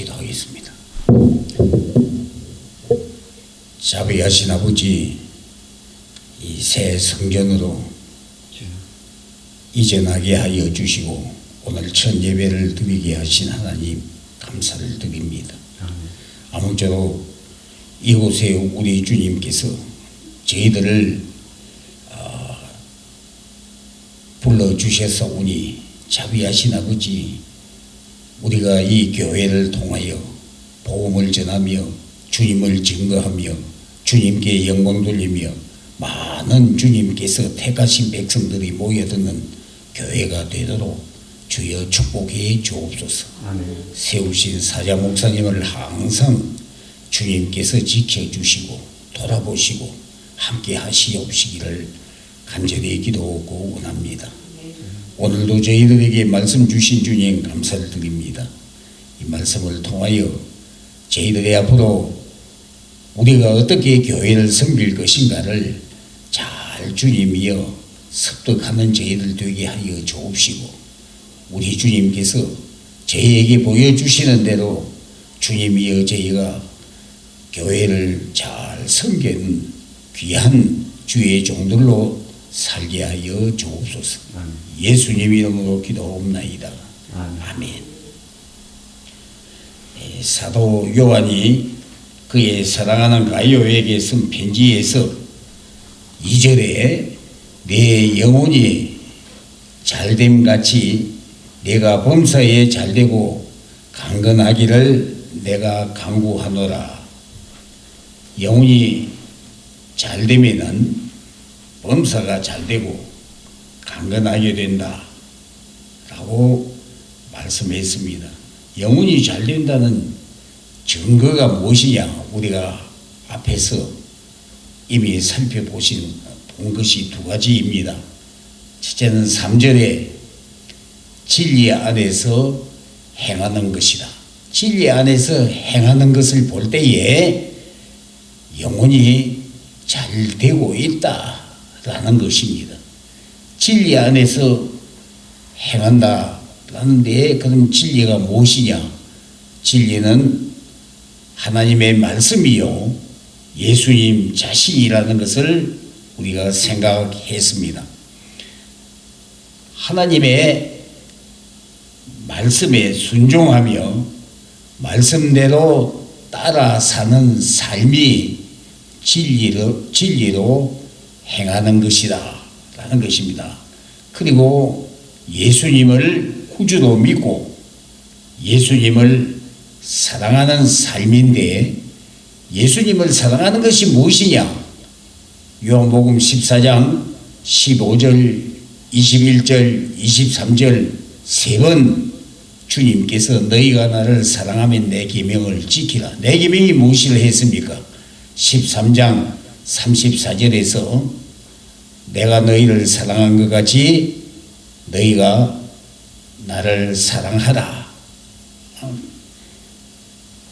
기도하겠습니다. 자비하신 아버지, 이 새 성전으로 이전하게 하여 주시고 오늘 첫 예배를 드리게 하신 하나님 감사를 드립니다. 아무쪼록 이곳에 우리 주님께서 저희들을 불러주셨사오니 자비하신 아버지, 우리가 이 교회를 통하여 복음을 전하며 주님을 증거하며 주님께 영광 돌리며 많은 주님께서 택하신 백성들이 모여드는 교회가 되도록 주여 축복해 주옵소서. 아멘. 세우신 사자 목사님을 항상 주님께서 지켜주시고 돌아보시고 함께 하시옵시기를 간절히 기도하고 원합니다. 오늘도 저희들에게 말씀 주신 주님 감사를 드립니다. 이 말씀을 통하여 저희들의 앞으로 우리가 어떻게 교회를 섬길 것인가를 잘 주님이여 습득하는 저희들 되게 하여 주옵시고, 우리 주님께서 저희에게 보여주시는 대로 주님이여 저희가 교회를 잘 섬기는 귀한 주의 종들로 살게 하여 주옵소서. 예수님 이름으로 기도옵나이다. 아멘. 사도 요한이 그의 사랑하는 가이오에게 쓴 편지에서 2절에 내 영혼이 잘됨 같이 내가 범사에 잘되고 강건하기를 내가 간구하노라. 영혼이 잘되면은 범사가 잘되고 강건하게 된다 라고 말씀했습니다. 영혼이 잘된다는 증거가 무엇이냐, 우리가 앞에서 이미 본 것이 두 가지입니다. 첫째는 3절에 진리 안에서 행하는 것이다. 진리 안에서 행하는 것을 볼 때에 영혼이 잘 되고 있다라는 것입니다. 진리 안에서 행한다라는 데 그럼 진리가 무엇이냐? 진리는 하나님의 말씀이요 예수님 자신이라는 것을 우리가 생각했습니다. 하나님의 말씀에 순종하며 말씀대로 따라 사는 삶이 진리로 행하는 것이다 라는 것입니다. 그리고 예수님을 구주로 믿고 예수님을 사랑하는 삶인데, 예수님을 사랑하는 것이 무엇이냐? 요한복음 14장 15절, 21절, 23절 세 번 주님께서 너희가 나를 사랑하면 내 계명을 지키라. 내 계명이 무엇을 했습니까? 13장 34절에서 내가 너희를 사랑한 것 같이 너희가 나를 사랑하라.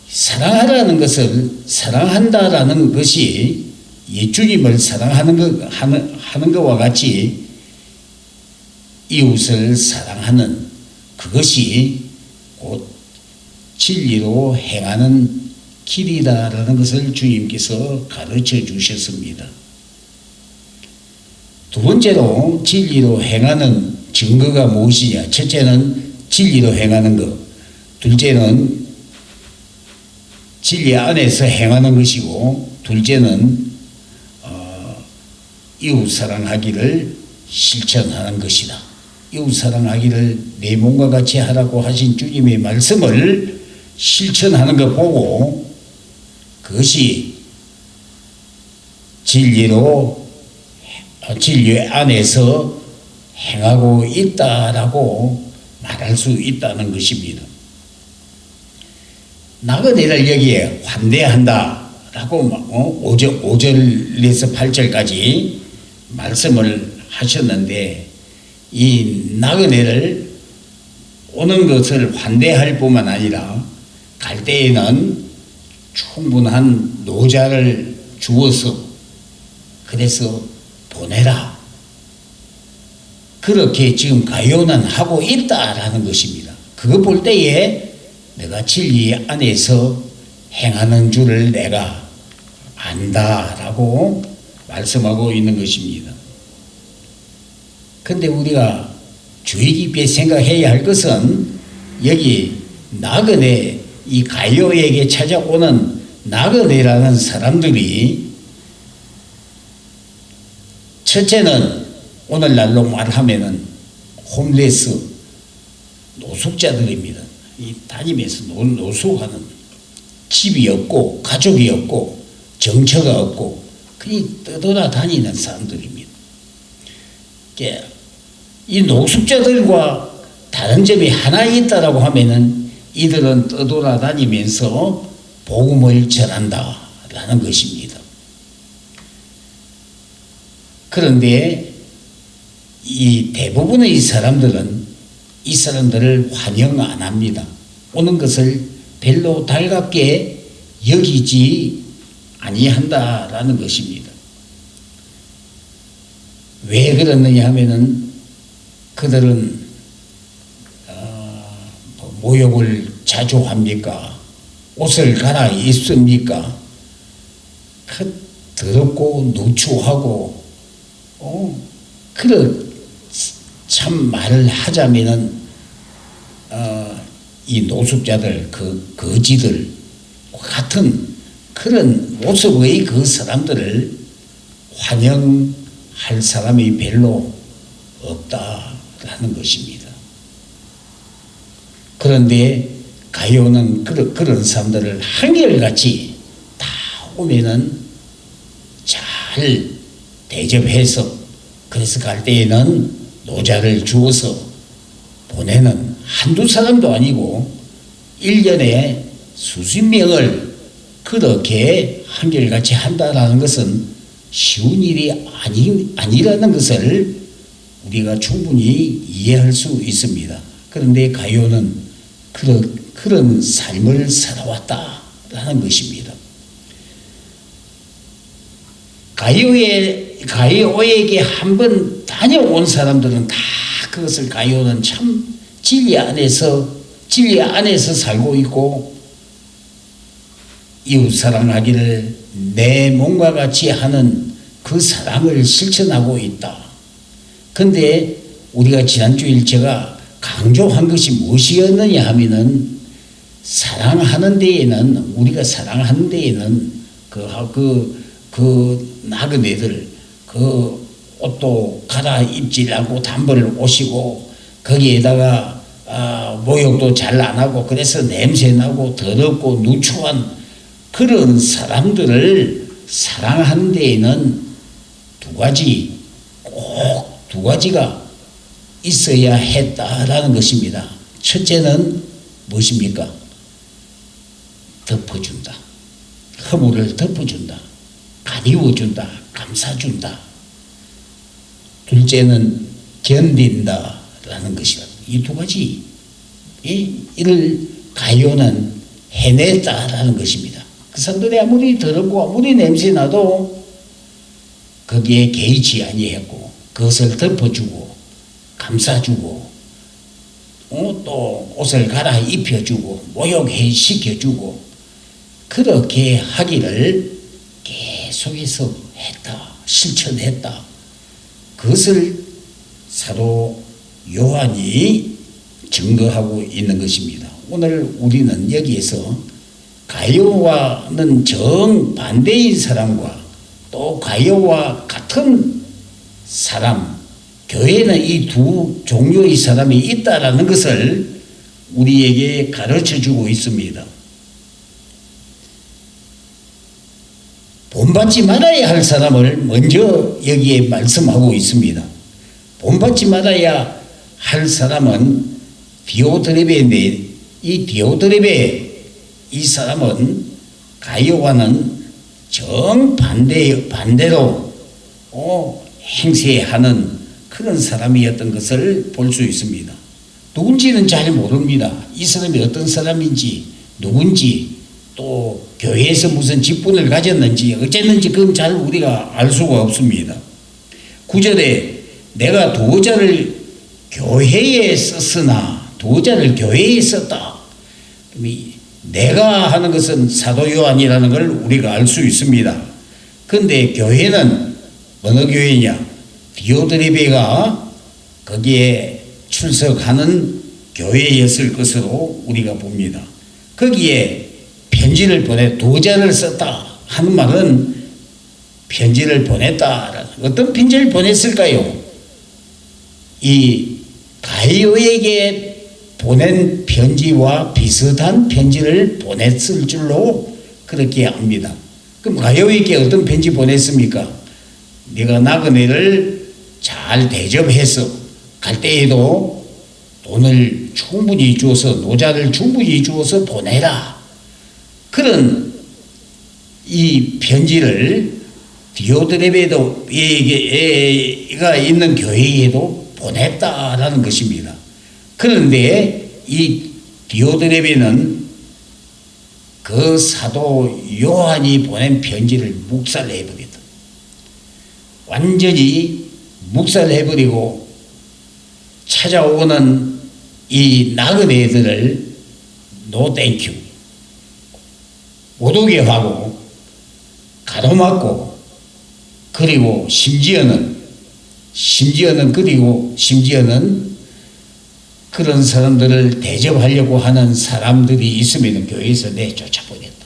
사랑하라는 것을, 사랑한다라는 것이 예수님을 사랑하는 것과 같이 이웃을 사랑하는 그것이 곧 진리로 행하는 길이다라는 것을 주님께서 가르쳐 주셨습니다. 두 번째로 진리로 행하는 증거가 무엇이냐? 첫째는 진리로 행하는 것, 둘째는 진리 안에서 행하는 것이고, 둘째는 이웃 사랑하기를 실천하는 것이다. 이웃 사랑하기를 내 몸과 같이 하라고 하신 주님의 말씀을 실천하는 것 보고 그것이 진리 안에서 행하고 있다라고 말할 수 있다는 것입니다. 나그네를 여기에 환대한다라고 5절에서 8절까지 말씀을 하셨는데, 이 나그네를 오는 것을 환대할 뿐만 아니라 갈 때에는 충분한 노자를 주어서 그래서 보내라. 그렇게 지금 가요는 하고 있다라는 것입니다. 그거 볼 때에 내가 진리 안에서 행하는 줄을 내가 안다라고 말씀하고 있는 것입니다. 근데 우리가 주의 깊게 생각해야 할 것은 여기 나그네, 이 가룟에게 찾아오는 나그네라는 사람들이 첫째는 오늘날로 말하면은 홈레스, 노숙자들입니다. 이 다니면서 노숙하는, 집이 없고 가족이 없고 정처가 없고 그냥 떠돌아다니는 사람들입니다. 이 노숙자들과 다른 점이 하나 있다라고 하면은 이들은 떠돌아다니면서 복음을 전한다라는 것입니다. 그런데 이 대부분의 사람들은 이 사람들을 환영 안 합니다. 오는 것을 별로 달갑게 여기지 아니한다라는 것입니다. 왜 그러느냐 하면은 그들은 모욕을 자주 합니까? 옷을 갈아입습니까? 더럽고 누추하고 참 말을 하자면은 이 노숙자들, 거지들 같은 그런 모습의 그 사람들을 환영할 사람이 별로 없다라는 것입니다. 그런데 가룟은 그런 사람들을 한결같이 다 오면은 잘 대접해서, 그래서 갈 때에는 노자를 주어서 보내는 한두 사람도 아니고 1년에 수십 명을 그렇게 한결같이 한다라는 것은 쉬운 일이 아니라는 것을 우리가 충분히 이해할 수 있습니다. 그런데 가룟은 그런 삶을 살아왔다라는 것입니다. 가룟에게 한번 다녀온 사람들은 다 그것을 가룟은 참 진리 안에서 살고 있고 이웃 사랑하기를 내 몸과 같이 하는 그 사랑을 실천하고 있다. 근데 우리가 지난주일 제가 강조한 것이 무엇이었느냐 하면은 우리가 사랑하는 데에는 그 나그네들 그 옷도 갈아입지 않고 단벌을 오시고 거기에다가 모욕도 잘 안 하고 그래서 냄새나고 더럽고 누추한 그런 사람들을 사랑하는 데에는 꼭 두 가지가 있어야 했다라는 것입니다. 첫째는 무엇입니까? 덮어준다. 허물을 덮어준다. 가리워준다. 감싸준다. 둘째는 견딘다라는 것이다. 이 두 가지 이를 가룟은 해냈다라는 것입니다. 그 사람들이 아무리 더럽고 아무리 냄새나도 거기에 개의치 아니했고 그것을 덮어주고 감싸주고 또 옷을 갈아입혀주고 목욕시켜주고 그렇게 하기를 계속해서 했다. 실천했다. 그것을 사도 요한이 증거하고 있는 것입니다. 오늘 우리는 여기에서 가룟과는 정반대인 사람과 또 가룟과 같은 사람, 교회는 이 두 종류의 사람이 있다라는 것을 우리에게 가르쳐주고 있습니다. 본받지 말아야 할 사람을 먼저 여기에 말씀하고 있습니다. 본받지 말아야 할 사람은 디오드레베인데 이 디오드레베 이 사람은 가룟과는 정반대로 행세하는 그런 사람이었던 것을 볼 수 있습니다. 누군지는 잘 모릅니다. 이 사람이 어떤 사람인지 누군지 또 교회에서 무슨 직분을 가졌는지 어쨌는지 그건 잘 우리가 알 수가 없습니다. 9절에 내가 도자를 교회에 썼으나 도자를 교회에 썼다. 내가 하는 것은 사도 요한이라는 걸 우리가 알 수 있습니다. 그런데 교회는 어느 교회냐? 디오드레베가 거기에 출석하는 교회였을 것으로 우리가 봅니다. 거기에 편지를 두 자를 썼다 하는 말은 편지를 보냈다. 어떤 편지를 보냈을까요? 이 가이오에게 보낸 편지와 비슷한 편지를 보냈을 줄로 그렇게 압니다. 그럼 가이오에게 어떤 편지 보냈습니까? 네가 나그네를 잘 대접해서 갈 때에도 돈을 충분히 주어서 노자를 충분히 주어서 보내라. 그런 이 편지를 디오드레베가 있는 교회에도 보냈다라는 것입니다. 그런데 이 디오드레베는 그 사도 요한이 보낸 편지를 묵살해버렸다. 완전히 묵살해버리고 찾아오는 이 나그네들을 노 땡큐 못 오게 하고 가로막고 그리고 심지어는 그런 사람들을 대접하려고 하는 사람들이 있으면 교회에서 내쫓아버렸다.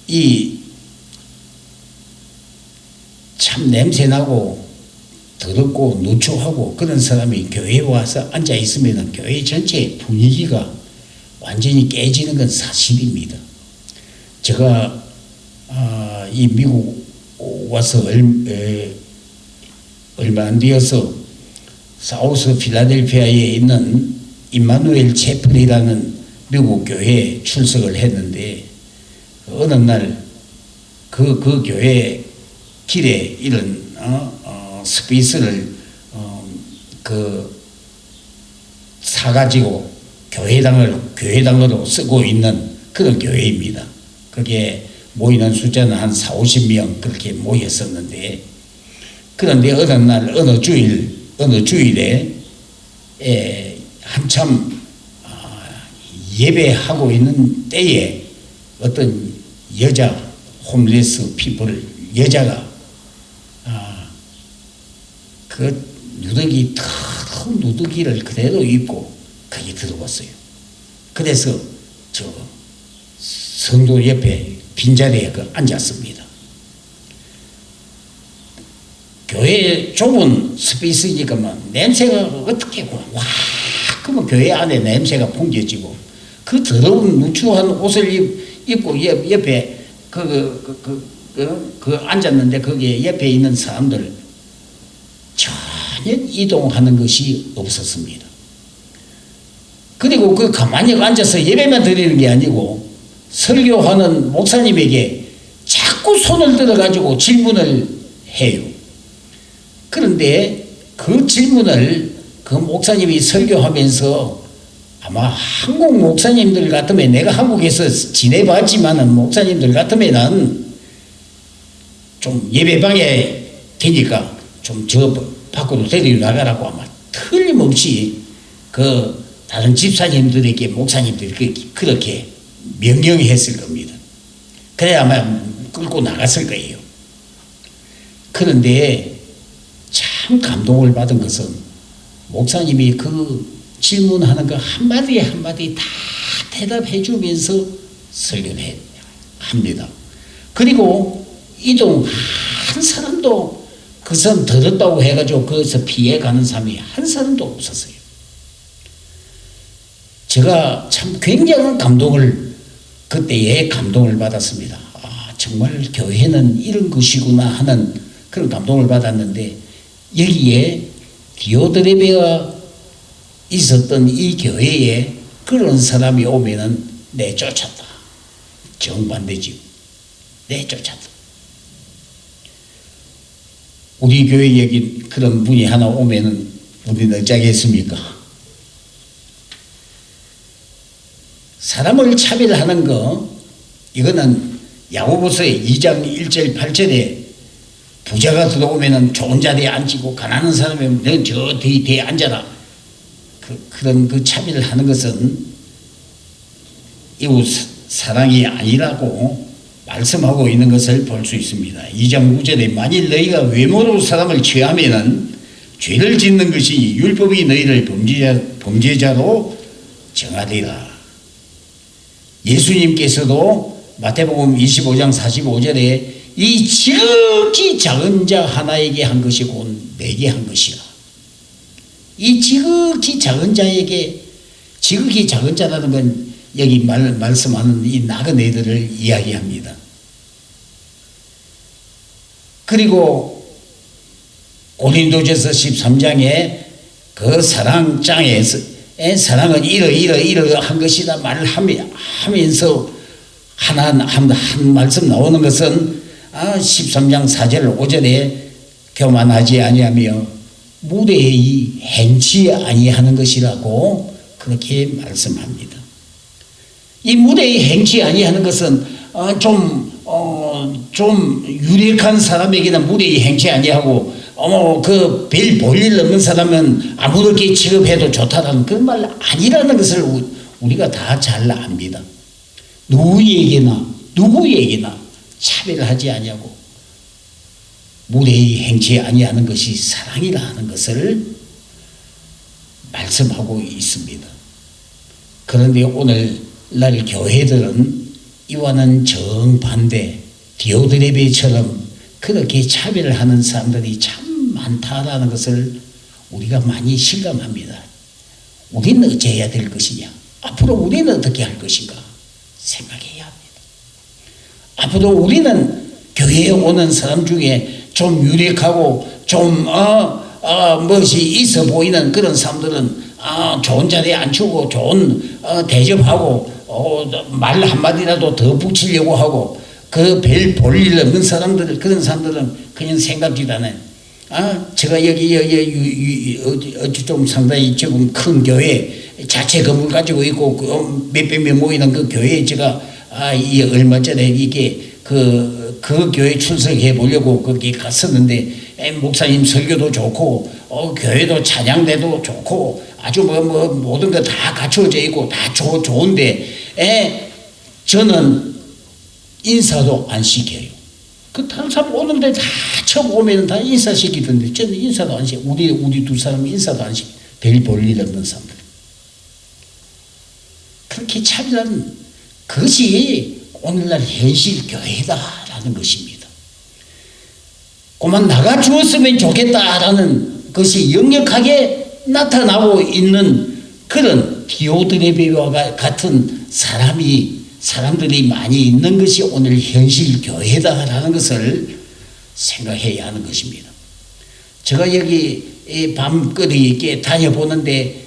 이 참 냄새나고 더럽고 누추하고 그런 사람이 교회에 와서 앉아 있으면 교회 전체의 분위기가 완전히 깨지는 건 사실입니다. 제가 이 미국 와서 얼마 안 되어서 사우스 필라델피아에 있는 임마누엘 채플이라는 미국 교회에 출석을 했는데 어느 날 그 교회 길에 이런 스페이스를 사가지고 교회당으로 쓰고 있는 그런 교회입니다. 그게 모이는 숫자는 한 40-50명 그렇게 모였었는데, 그런데 어느 날 어느 주일에 한참 예배하고 있는 때에 어떤 여자 홈리스 여자가 그 큰 누더기를 그대로 입고 거기 들어왔어요. 그래서 저 성도 옆에 빈자리에 앉았습니다. 교회 좁은 스페이스니까 냄새가 어떻게 와 그러면 교회 안에 냄새가 풍겨지고 그 더러운 누추한 옷을 입고 옆에 앉았는데 거기에 옆에 있는 사람들 전혀 이동하는 것이 없었습니다. 그리고 가만히 앉아서 예배만 드리는 게 아니고 설교하는 목사님에게 자꾸 손을 들어가지고 질문을 해요. 그런데 그 질문을 그 목사님이 설교하면서 아마 한국 목사님들 같으면, 내가 한국에서 지내봤지만은 목사님들 같으면은 좀 예배방에 되니까 좀 저 밖으로 데리고 나가라고 아마 틀림없이 다른 집사님들에게 목사님들이 그렇게 명령했을 겁니다. 그래야 아마 끌고 나갔을 거예요. 그런데 참 감동을 받은 것은 목사님이 그 질문하는 거 한마디 한마디 다 대답해 주면서 설교를 합니다. 그리고 이동 한 사람도 그 사람 들었다고 해가지고 거기서 피해가는 사람이 한 사람도 없었어요. 제가 참 굉장한 그때에 감동을 받았습니다. 정말 교회는 이런 것이구나 하는 그런 감동을 받았는데, 여기에 디오드레베가 있었던 이 교회에 그런 사람이 오면은 내쫓았다. 정반대지. 내쫓았다. 우리 교회에 그런 분이 하나 오면은 우리는 어쩌겠습니까? 사람을 차별하는 거, 이거는 야고보서 2장 1절 8절에 부자가 들어오면은 좋은 자리에 앉히고 가난한 사람이면 너 저 뒤에 앉아라. 그런 그 차별을 하는 것은 이웃 사랑이 아니라고 말씀하고 있는 것을 볼 수 있습니다. 2장 9절에 만일 너희가 외모로 사람을 취하면은 죄를 짓는 것이 율법이 너희를 범죄자로 정하리라. 예수님께서도 마태복음 25장 45절에 이 지극히 작은 자 하나에게 한 것이 곧 내게 한 것이라. 이 지극히 작은 자에게, 지극히 작은 자라는 건 여기 말씀하는 이 나그네들을 이야기합니다. 그리고 고린도전서 13장에 그 사랑장에서 사랑은 이러한 것이다 말을 하면서 한 말씀 나오는 것은 13장 4절 5절에 교만하지 아니하며 무례히 행치 아니하는 것이라고 그렇게 말씀합니다. 이 무례히 행치 아니하는 것은 좀 유력한 사람에게는 무례히 행치 아니하고 그 별 볼일 없는 사람은 아무렇게 취급해도 좋다라는 그런 말 아니라는 것을 우리가 다 잘 압니다. 누구에게나 차별하지 아니하고 무례히 행치 아니하는 것이 사랑이라 하는 것을 말씀하고 있습니다. 그런데 오늘날 교회들은 이와는 정반대 디오드레베처럼 그렇게 차별을 하는 사람들이 참 많다라는 것을 우리가 많이 실감합니다. 우리는 어찌해야 될 것이냐? 앞으로 우리는 어떻게 할 것인가? 생각해야 합니다. 앞으로 우리는 교회에 오는 사람 중에 좀 유력하고 좀 멋이 있어 보이는 그런 사람들은 좋은 자리에 앉히고 좋은 대접하고 말 한마디라도 더 붙이려고 하고 그 별 볼 일 없는 사람들, 그런 사람들은 그냥 생각지도 않아요. 제가 여기 좀 상당히 조금 큰 교회 자체 건물 가지고 있고 몇백 명 모이는 그 교회에 제가 이 얼마 전에 이게 그 교회 출석해 보려고 거기 갔었는데 목사님 설교도 좋고 교회도 찬양대도 좋고 아주 모든 거 다 갖춰져 있고 다 좋은데 저는 인사도 안 시켜요. 그 다른 사람 오는데 다 처음 오면 다 인사시키던데 저는 인사도 안 시켜요. 우리 두 사람은 인사도 안 시켜요. 별 볼 일 없는 사람들. 그렇게 차별하는 그것이 오늘날 현실 교회다라는 것입니다. 그만 나가 주었으면 좋겠다라는 것이 역력하게 나타나고 있는 그런 디오드레베와 같은 사람들이 많이 있는 것이 오늘 현실 교회다라는 것을 생각해야 하는 것입니다. 제가 여기 밤거리 있게 다녔는데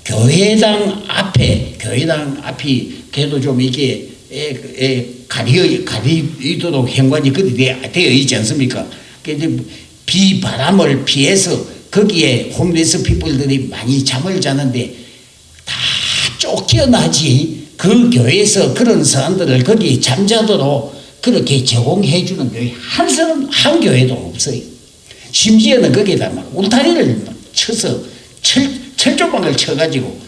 교회당 앞이 그래도 좀 이게 가리도록 현관이 그렇게 되어 있지 않습니까? 그런데 바람을 피해서 거기에 홈리스 피플들이 많이 잠을 자는데 다 쫓겨나지. 그 교회에서 그런 사람들을 거기 잠자도록 그렇게 제공해 주는 교회 한 교회도 없어요. 심지어는 거기에다 막 울타리를 막 쳐서 철조망을 쳐가지고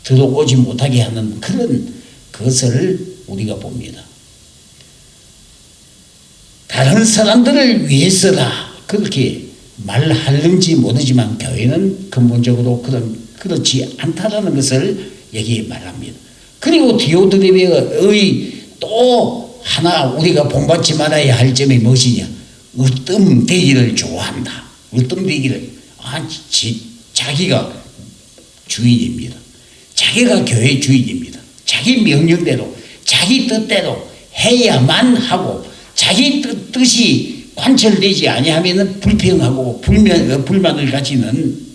들어오지 못하게 하는 그런 것을 우리가 봅니다. 다른 사람들을 위해서라 그렇게 말하는지 모르지만 교회는 근본적으로 그렇지 않다라는 것을 여기에 말합니다. 그리고 디오드레베의 또 하나 우리가 본받지 말아야 할 점이 무엇이냐? 으뜸되기를 좋아한다. 으뜸되기를. 자기가 주인입니다. 자기가 교회 주인입니다. 자기 명령대로 자기 뜻대로 해야만 하고 자기 뜻이 관철되지 아니하면 불평하고 불만을 가지는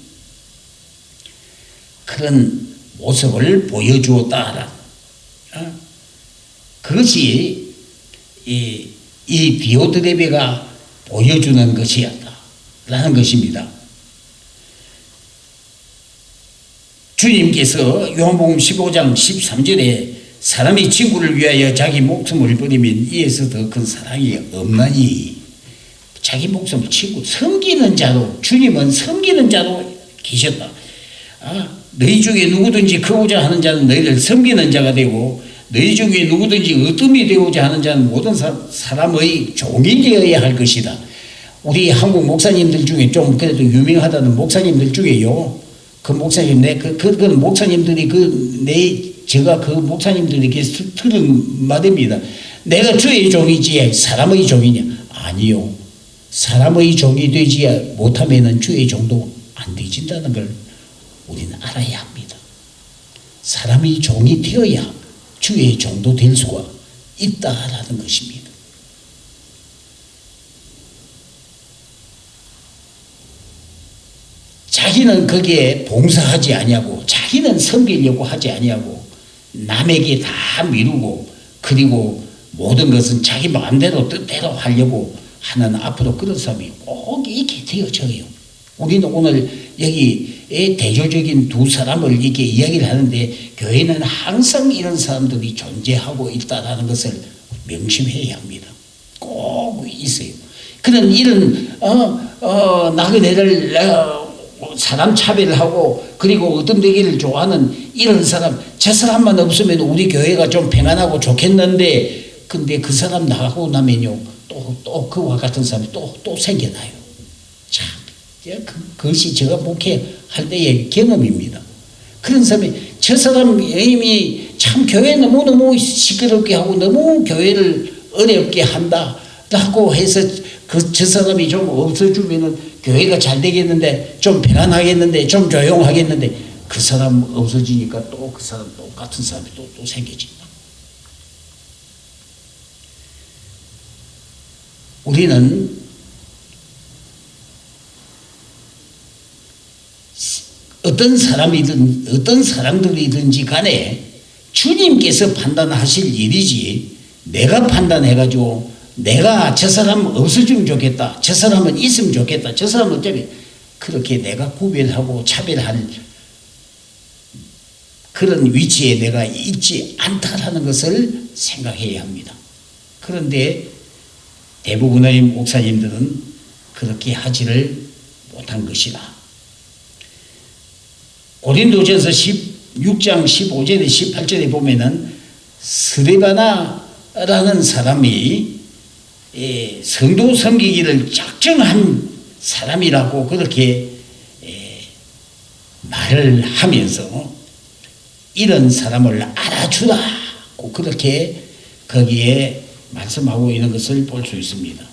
그런 모습을 보여주었다. 그것이 이 디오드레베가 보여주는 것이었다라는 것입니다. 주님께서 요한복음 15장 13절에 사람이 친구를 위하여 자기 목숨을 버리면 이에서 더 큰 사랑이 없나니. 자기 목숨 친구 섬기는 자로, 주님은 섬기는 자로 계셨다. 너희 중에 누구든지 크고자 하는 자는 너희를 섬기는 자가 되고 너희 중에 누구든지 으뜸이 되고자 하는 자는 모든 사람의 종이 되어야 할 것이다. 우리 한국 목사님들 중에 좀 그래도 유명하다는 목사님들 중에요. 그 목사님, 그 목사님들이 제가 그 목사님들에게 들은 말입니다. 내가 주의 종이지 사람의 종이냐? 아니요. 사람의 종이 되지 못하면 주의 종도 안 되진다는 걸 우리는 알아야 합니다. 사람의 종이 되어야 주의 종도 될 수가 있다라는 것입니다. 자기는 거기에 봉사하지 아니하고 자기는 섬기려고 하지 아니하고 남에게 다 미루고 그리고 모든 것은 자기 마음대로 뜻대로 하려고 하는 앞으로 그런 사람이 꼭 있게 되어져요. 우리는 오늘 여기에 대조적인 두 사람을 이렇게 이야기를 하는데 교회는 항상 이런 사람들이 존재하고 있다는 것을 명심해야 합니다. 꼭 있어요. 그런 이런 나그네를 사람 차별을 하고 그리고 어둠되기를 좋아하는 이런 사람, 저 사람만 없으면 우리 교회가 좀 평안하고 좋겠는데 근데 그 사람 나가고 나면요 또 그와 같은 사람이 또 생겨나요. 참 그것이 제가 목회할 때의 경험입니다. 그런 사람이 저 사람 이미 참 교회 너무너무 시끄럽게 하고 너무 교회를 어렵게 한다라고 해서 저 사람이 좀 없어지면은 교회가 잘 되겠는데 좀 평안하겠는데 좀 조용하겠는데 그 사람 없어지니까 또 그 사람 똑같은 사람이 또 생겨진다. 우리는 어떤 사람이든 어떤 사람들이든지 간에 주님께서 판단하실 일이지 내가 판단해가지고 내가 저 사람 없어지면 좋겠다, 저 사람은 있으면 좋겠다, 저 사람은 어차피 그렇게 내가 구별하고 차별할 그런 위치에 내가 있지 않다라는 것을 생각해야 합니다. 그런데 대부분의 목사님들은 그렇게 하지를 못한 것이다. 고린도전서 16장 15절에 18절에 보면은 스데바나라는 사람이 성도 섬기기를 작정한 사람이라고 그렇게 말을 하면서 이런 사람을 알아주라고 그렇게 거기에 말씀하고 있는 것을 볼 수 있습니다.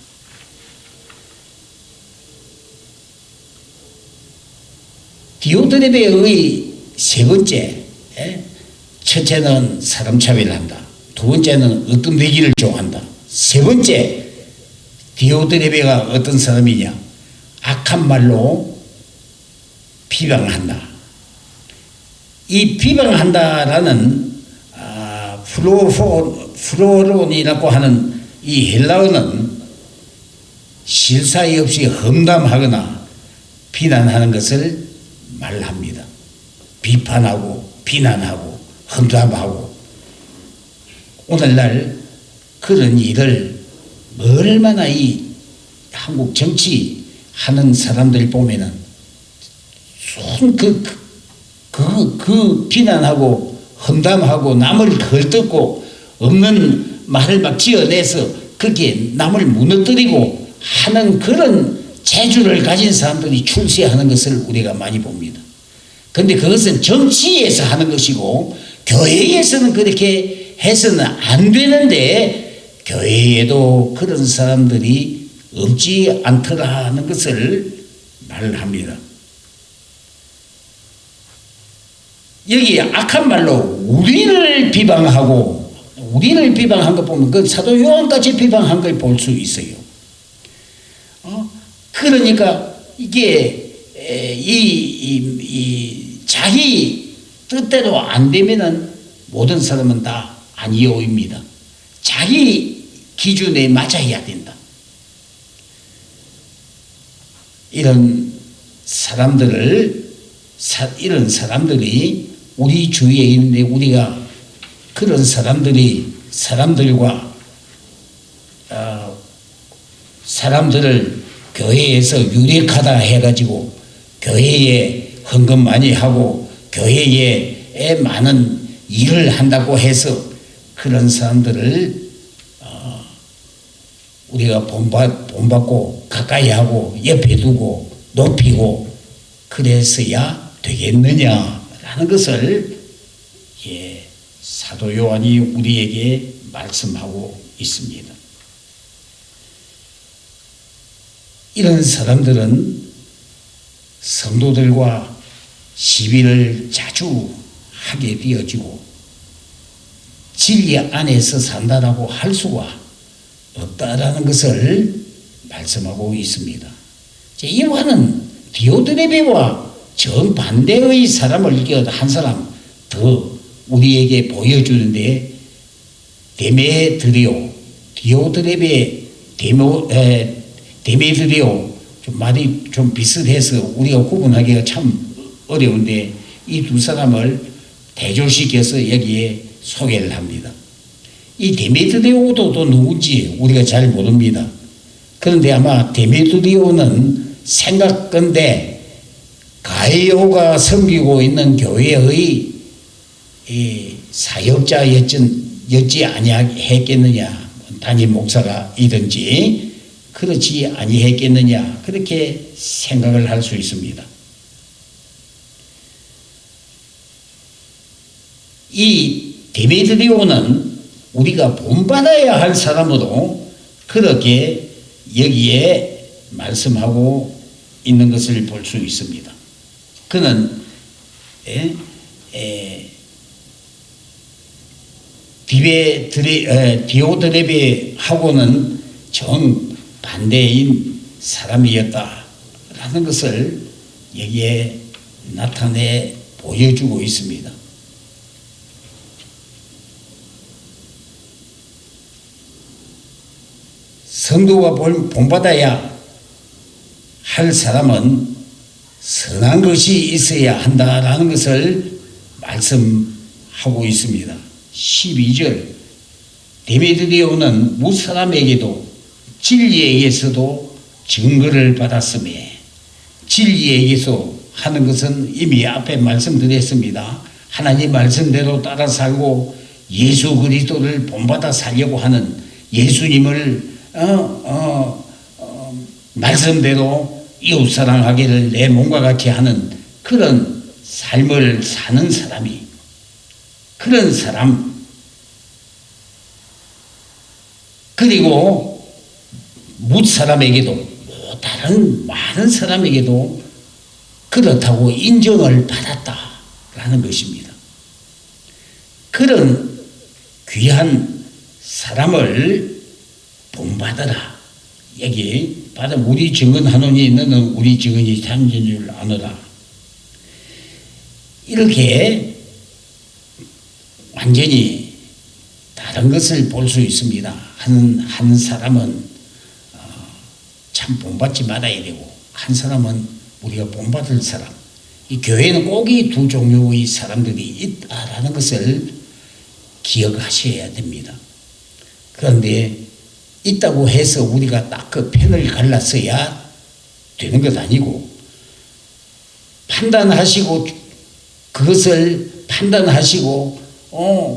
디오드레베의 세 번째, 첫째는 사람 차별을 한다. 두 번째는 어떤 되기를 좋아한다. 세 번째, 디오드레베가 어떤 사람이냐? 악한 말로 비방한다. 이 비방한다라는 프로론이라고 하는 이 헬라어는 실사이 없이 험담하거나 비난하는 것을 말합니다. 비판하고 비난하고 험담하고 오늘날 그런 일을 얼마나 이 한국 정치하는 사람들 보면은 그 비난하고 험담하고 남을 걸뜯고 없는 말을 막 지어내서 그렇게 남을 무너뜨리고 하는 그런 재주를 가진 사람들이 출세하는 것을 우리가 많이 봅니다. 그런데 그것은 정치에서 하는 것이고 교회에서는 그렇게 해서는 안 되는데 교회에도 그런 사람들이 없지 않더라는 것을 말을 합니다. 여기 악한 말로 우리를 비방하고 우리를 비방한 거 보면 그 사도 요한까지 비방한 걸 볼 수 있어요. 그러니까 이게 자기 뜻대로 안 되면은 모든 사람은 다 아니오입니다. 자기 기준에 맞아야 된다. 이런 사람들이 우리 주위에 있는데 우리가 그런 사람들과 사람들을 교회에서 유력하다 해가지고 교회에 헌금 많이 하고 교회에 많은 일을 한다고 해서 그런 사람들을 우리가 본받고 가까이 하고 옆에 두고 높이고 그래서야 되겠느냐라는 것을 사도 요한이 우리에게 말씀하고 있습니다. 이런 사람들은 성도들과 시비를 자주 하게 되어지고 진리 안에서 산다라고 할 수가 없다라는 것을 말씀하고 있습니다. 요한은 디오드레베와 정반대의 사람을 한 사람 더 우리에게 보여주는데 데메드리오, 디오드레베, 데메드리오 좀 말이 좀 비슷해서 우리가 구분하기가 참 어려운데 이 두 사람을 대조시켜서 여기에 소개를 합니다. 이 데메드리오도 또 누군지 우리가 잘 모릅니다. 그런데 아마 데메드리오는 생각건대 가이오가 섬기고 있는 교회의 사역자였지 아니했겠느냐, 담임 목사가이든지 그렇지 아니했겠느냐, 그렇게 생각을 할 수 있습니다. 이 데메드리오는 우리가 본받아야 할 사람으로 그렇게 여기에 말씀하고 있는 것을 볼 수 있습니다. 그는 디오드레베하고는 정반대인 사람이었다라는 것을 여기에 나타내 보여주고 있습니다. 성도가 본받아야 할 사람은 선한 것이 있어야 한다라는 것을 말씀하고 있습니다. 12절 데메드리오는 무사람에게도 진리에게서도 증거를 받았음에, 진리에게서 하는 것은 이미 앞에 말씀드렸습니다. 하나님 말씀대로 따라 살고 예수 그리스도를 본받아 살려고 하는, 예수님을 말씀대로 이웃사랑하기를 내 몸과 같이 하는 그런 삶을 사는 사람이, 그런 사람, 그리고 무사람에게도, 다른 많은 사람에게도 그렇다고 인정을 받았다라는 것입니다. 그런 귀한 사람을 본받아라. 여기 받아 우리 증언하노니 너는 우리 증언이 참된 줄 아노라. 이렇게 완전히 다른 것을 볼 수 있습니다. 한 사람은 참 본받지 말아야 되고, 한 사람은 우리가 본받을 사람. 이 교회는 꼭 이 두 종류의 사람들이 있다라는 것을 기억하셔야 됩니다. 그런데 있다고 해서 우리가 딱 그 편을 갈랐어야 되는 것 아니고, 판단하시고 그것을 판단하시고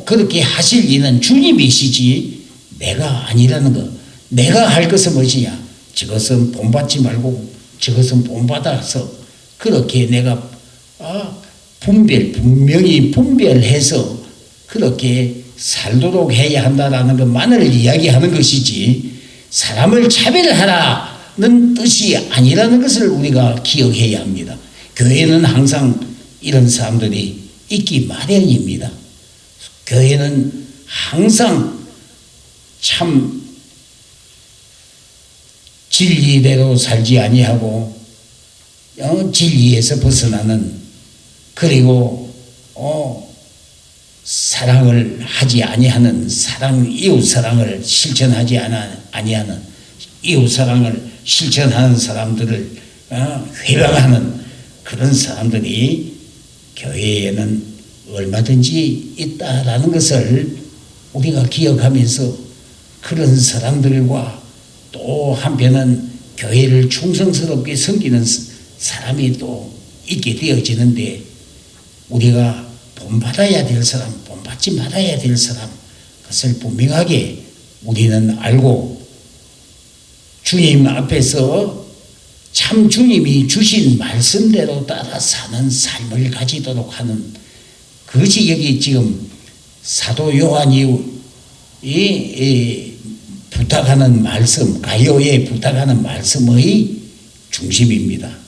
그렇게 하실 이는 주님이시지 내가 아니라는 것. 내가 할 것은 무엇이냐? 저것은 본받지 말고 저것은 본받아서 그렇게 내가 분명히 분별해서 그렇게 살도록 해야 한다라는 것만을 이야기하는 것이지 사람을 차별하라는 뜻이 아니라는 것을 우리가 기억해야 합니다. 교회는 항상 이런 사람들이 있기 마련입니다. 교회는 항상 참 진리대로 살지 아니하고 진리에서 벗어나는, 그리고 사랑을 하지 아니하는, 이웃 사랑을 실천하지 아니하는, 이웃 사랑을 실천하는 사람들을 회방하는 그런 사람들이 교회에는 얼마든지 있다라는 것을 우리가 기억하면서 그런 사람들과 또 한편은 교회를 충성스럽게 섬기는 사람이 또 있게 되어지는데, 우리가 본받아야 될 사람, 본받지 말아야 될 사람, 그것을 분명하게 우리는 알고 주님 앞에서 참 주님이 주신 말씀대로 따라 사는 삶을 가지도록 하는, 그것이 여기 지금 사도 요한이 부탁하는 말씀, 가요에 부탁하는 말씀의 중심입니다.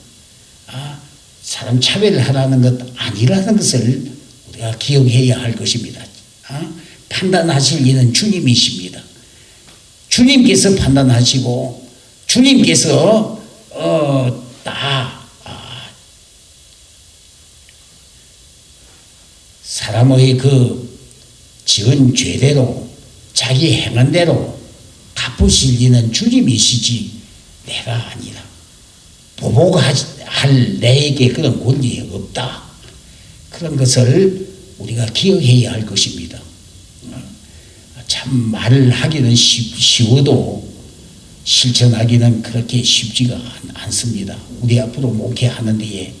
사람 차별하라는 것 아니라는 것을 우리가 기억해야 할 것입니다. 판단하실 이는 주님이십니다. 주님께서 판단하시고 주님께서 사람의 그 지은 죄대로 자기 행한 대로 갚으실 이는 주님이시지 내가 아니라. 보복할 내에게 그런 권리 없다. 그런 것을 우리가 기억해야 할 것입니다. 참 말을 하기는 쉬워도 실천하기는 그렇게 쉽지가 않습니다. 우리 앞으로 목회하는 데에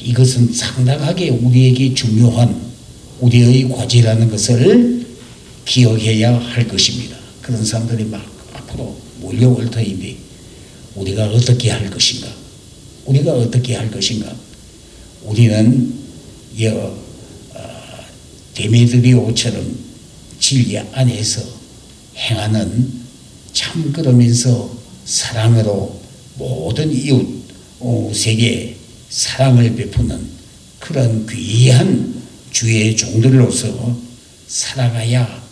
이것은 상당하게 우리에게 중요한 우리의 과제라는 것을 기억해야 할 것입니다. 그런 사람들이 막 앞으로 몰려올 터인데 우리가 어떻게 할 것인가? 우리가 어떻게 할 것인가? 우리는 데메드리오처럼 진리 안에서 행하는 참 그러면서 사랑으로 모든 이웃에게 사랑을 베푸는 그런 귀한 주의 종들로서 살아가야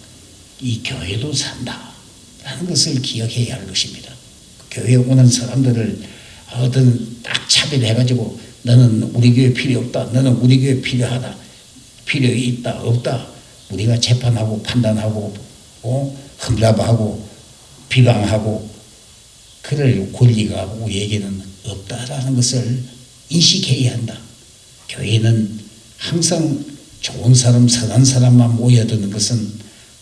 이 교회도 산다라는 것을 기억해야 할 것입니다. 교회에 오는 사람들을 어떤 딱 차별해가지고 너는 우리 교회 필요 없다, 너는 우리 교회 필요하다, 필요 있다 없다, 우리가 재판하고 판단하고 흠잡하고 비방하고 그럴 권리가 우리에게는 없다라는 것을 인식해야 한다. 교회는 항상 좋은 사람, 선한 사람만 모여드는 것은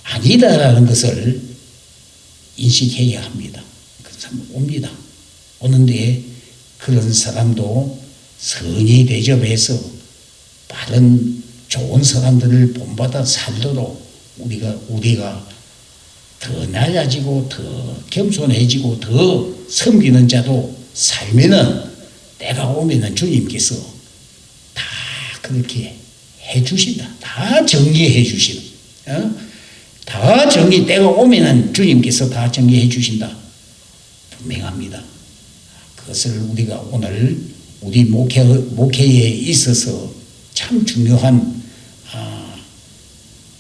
아니다라는 것을 인식해야 합니다. 그런 사람 옵니다. 오는데 그런 사람도 선의 대접해서 바른 좋은 사람들을 본받아 살도록 우리가 더 낮아지고 더 겸손해지고 더 섬기는 자도 살면은 때가 오면은 주님께서 다 그렇게 해주신다. 다 정리해 주시는. 다 때가 오면은 주님께서 다 정리해 주신다. 분명합니다. 그것을 우리가 오늘 우리 목회에 있어서 참 중요한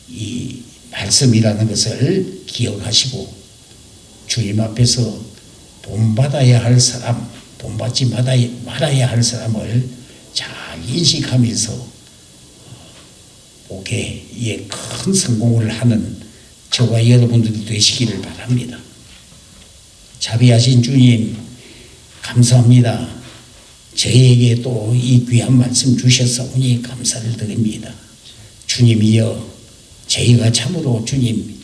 이 말씀이라는 것을 기억하시고 주님 앞에서 본받아야 할 사람, 본받지 말아야 할 사람을 잘 인식하면서 목회에 큰 성공을 하는 저와 여러분들이 되시기를 바랍니다. 자비하신 주님 감사합니다. 저에게 또 이 귀한 말씀 주셨사오니 감사를 드립니다. 주님이여, 저희가 참으로 주님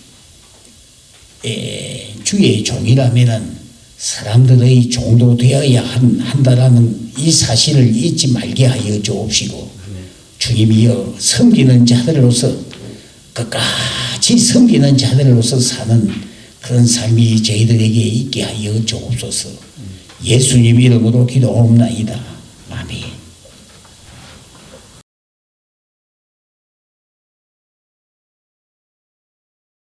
주의 종이라면은 사람들의 종도 되어야 한다라는 이 사실을 잊지 말게 하여 주옵시고, 주님이여, 섬기는 자들로서 끝까지 섬기는 자들로서 사는 그런 삶이 저희들에게 있게 하여 주옵소서. 예수님 이름으로 기도하옵나이다.